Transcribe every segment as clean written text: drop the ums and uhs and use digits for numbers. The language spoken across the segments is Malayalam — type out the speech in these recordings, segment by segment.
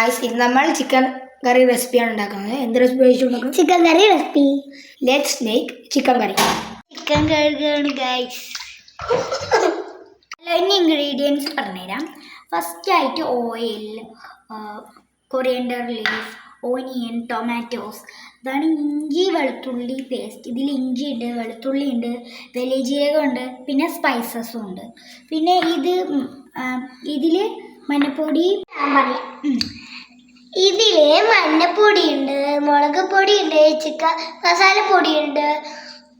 ഗായ്സ് ഇത് നമ്മൾ ചിക്കൻ കറി റെസിപ്പിയാണ് ഉണ്ടാക്കുന്നത്. എന്ത് റെസിപ്പി വെച്ചിട്ടുണ്ടാക്കും? Chicken curry recipe. Let's make chicken curry. Chicken കറിയാണ് ഗായ്സ്. അതിന് ഇൻഗ്രീഡിയൻസ് പറഞ്ഞുതരാം. ഫസ്റ്റായിട്ട് oil, coriander leaf, onion, tomatoes, ഇതാണ് ഇഞ്ചി വെളുത്തുള്ളി പേസ്റ്റ്. ഇതിൽ ഇഞ്ചി ഉണ്ട്, വെളുത്തുള്ളി ഉണ്ട്, വലിയ ജീരകമുണ്ട്, പിന്നെ സ്പൈസസും ഉണ്ട്. പിന്നെ ഇതിൽ മഞ്ഞപ്പൊടി ഇതിൽ മഞ്ഞപ്പൊടിയുണ്ട്, മുളക് പൊടിയുണ്ട്, ചിക്കൻ മസാലപ്പൊടിയുണ്ട്,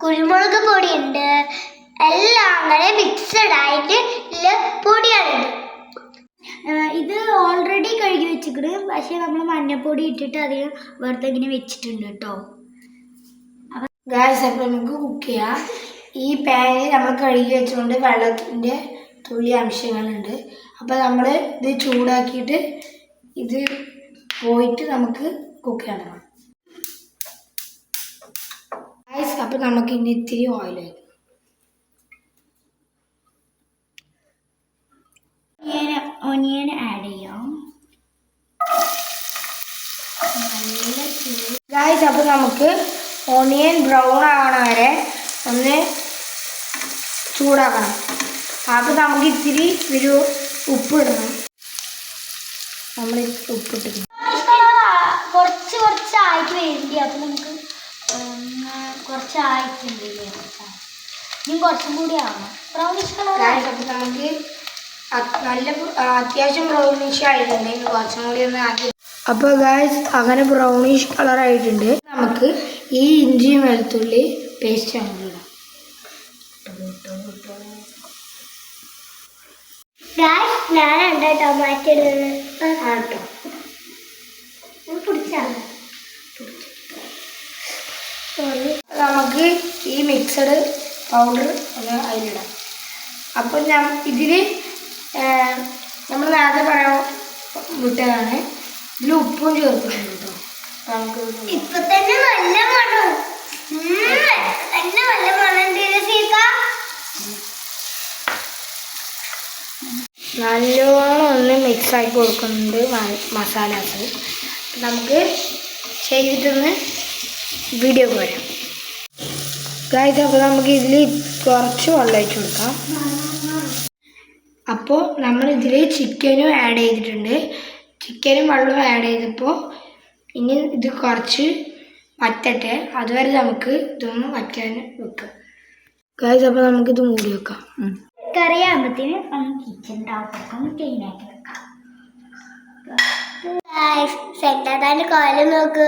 കുരുമുളക് പൊടിയുണ്ട്, എല്ലാം അങ്ങനെ മിക്സഡ് ആയിട്ട് പൊടിയാണിത്. ഇത് ഓൾറെഡി കഴുകി വെച്ചിട്ട്, പക്ഷെ നമ്മൾ മഞ്ഞപ്പൊടി ഇട്ടിട്ട് അതിൽ വെറുതെ ഇങ്ങനെ വെച്ചിട്ടുണ്ട് കേട്ടോ. ഗായ്സ് അപ്പോൾ നമുക്ക് കുക്ക് ചെയ്യാം. ഈ പാനിൽ നമ്മൾ കഴുകി വെച്ചുകൊണ്ട് വെള്ളത്തിൻ്റെ തുള്ളി അംശങ്ങളുണ്ട്. അപ്പോൾ നമ്മൾ ഇത് ചൂടാക്കിയിട്ട് ഇത് പോയിട്ട് നമുക്ക് കുക്ക് ചെയ്യണം. ഗായ്സ് അപ്പോൾ നമുക്ക് ഇനി ഇത്തിരി ഓയിൽ ഓനിയൻ ആഡ് ചെയ്യാം. ഗായ്സ് അപ്പോൾ നമുക്ക് ഓണിയൻ ബ്രൗൺ ആവണ വരെ ഒന്ന് ചൂടാക്കണം. അപ്പോൾ നമുക്ക് ഇത്തിരി ഒരു ഉപ്പ് ഇടണം. നമ്മൾ ഉപ്പിട്ടിരിക്കണം കുറച്ചായിട്ട് വേണ്ടി. അപ്പോൾ നമുക്ക് കുറച്ചായിട്ടുണ്ട്. ഇനി കുറച്ചും കൂടി ആവണം. Brownish colour. അപ്പോൾ നമുക്ക് നല്ല അത്യാവശ്യം ബ്രൗണിഷ് ആയിട്ടുണ്ട്. ഇനി കുറച്ചും കൂടി ഒന്ന് ആക്കി. അപ്പോൾ ഗായ്സ് അങ്ങനെ ബ്രൗണിഷ് കളർ ആയിട്ടുണ്ട്. നമുക്ക് ഈ ഇഞ്ചിയും വെളുത്തുള്ളി പേസ്റ്റ് ആണ് ഇടാം. ഞാനുണ്ട് ടൊമാറ്റോ ആട്ടോ നമുക്ക് ഈ മിക്സഡ് പൗഡർ ഒന്ന് അതിലിടാം. അപ്പോൾ ഇതിൽ നമ്മൾ നേരത്തെ പറയാൻ വിട്ടതാണ്, ഇതിൽ ഉപ്പും ചേർക്കുന്നുണ്ട് കേട്ടോ. നമുക്ക് ഇപ്പൊ തന്നെ നല്ല മണം, നല്ല മണം. നല്ലോണം ഒന്ന് മിക്സാക്കി കൊടുക്കുന്നുണ്ട് മസാലാസ്. നമുക്ക് ചെയ്തിട്ടൊന്ന് വീഡിയോ പോരാം ഗായ്സ്. അപ്പോൾ നമുക്ക് ഇതിൽ കുറച്ച് വെള്ളം ഒഴിച്ച് കൊടുക്കാം. അപ്പോൾ നമ്മളിതിൽ ചിക്കനും ആഡ് ചെയ്തിട്ടുണ്ട്. ചിക്കനും വെള്ളവും ആഡ് ചെയ്തപ്പോൾ ഇനി ഇത് കുറച്ച് വറ്റട്ടെ, അതുവരെ നമുക്ക് ഇതൊന്ന് വറ്റാൻ വെക്കാം ഗായ്സ്. അപ്പോൾ നമുക്കിത് മൂടി വെക്കാം. കറിയാകുമ്പത്തിന് നമുക്ക് കിച്ചൻ്റെ അകത്തൊക്കെ ക്ലീൻ ആക്കി വെക്കാം. സെറ്റാതാൻ്റെ കാലം നോക്ക്.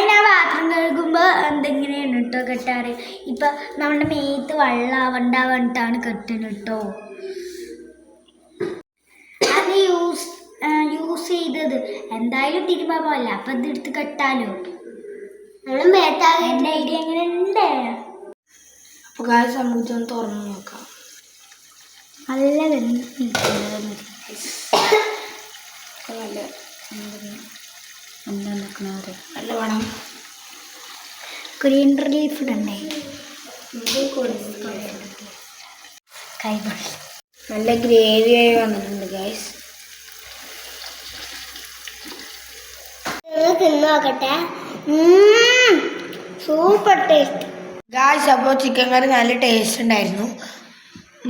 ഞാൻ പാത്രം കഴുകുമ്പോൾ എന്തെങ്ങനെയാണ് കേട്ടോ കെട്ടാറ്. ഇപ്പം നമ്മുടെ മേത്ത് വെള്ളമാവണ്ട പറഞ്ഞിട്ടാണ് കെട്ടുന്നത് കേട്ടോ. അത് യൂസ് ചെയ്തത് എന്തായാലും തിരുമ്പാൻ പോകല്ല, അപ്പം ഇതെടുത്ത് കെട്ടാലോ. നമ്മൾ മേത്താകെ എൻ്റെ ഐഡിയ എങ്ങനെ ഉണ്ട്. അപ്പോൾ ഗായ്സ് നമുക്ക് ഇതൊന്ന് തുറന്ന് നോക്കാം. നല്ല നല്ല വേണം. കൊറിയൻഡർ ലീഫ് ഇടണ്ടേ? നല്ല ഗ്രേവിയായി വന്നിട്ടുണ്ട് ഗായ്സ്. തിന്നോക്കട്ടെ. Super taste guys. അപ്പോൾ ചിക്കൻ കറി നല്ല ടേസ്റ്റ് ഉണ്ടായിരുന്നു.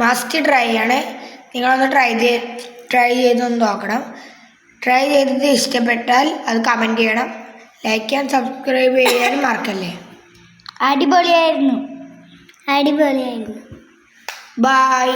മസ്റ്റ് ട്രൈ ആണ്. നിങ്ങളൊന്ന് ട്രൈ ചെയ്തൊന്ന് നോക്കണം. ട്രൈ ചെയ്തിട്ട് ഇഷ്ടപ്പെട്ടാൽ അത് കമൻറ്റ് ചെയ്യണം. ലൈക്ക് ചെയ്യാൻ സബ്സ്ക്രൈബ് ചെയ്യാനും മറക്കല്ലേ. അടിപൊളിയായിരുന്നു. ബൈ.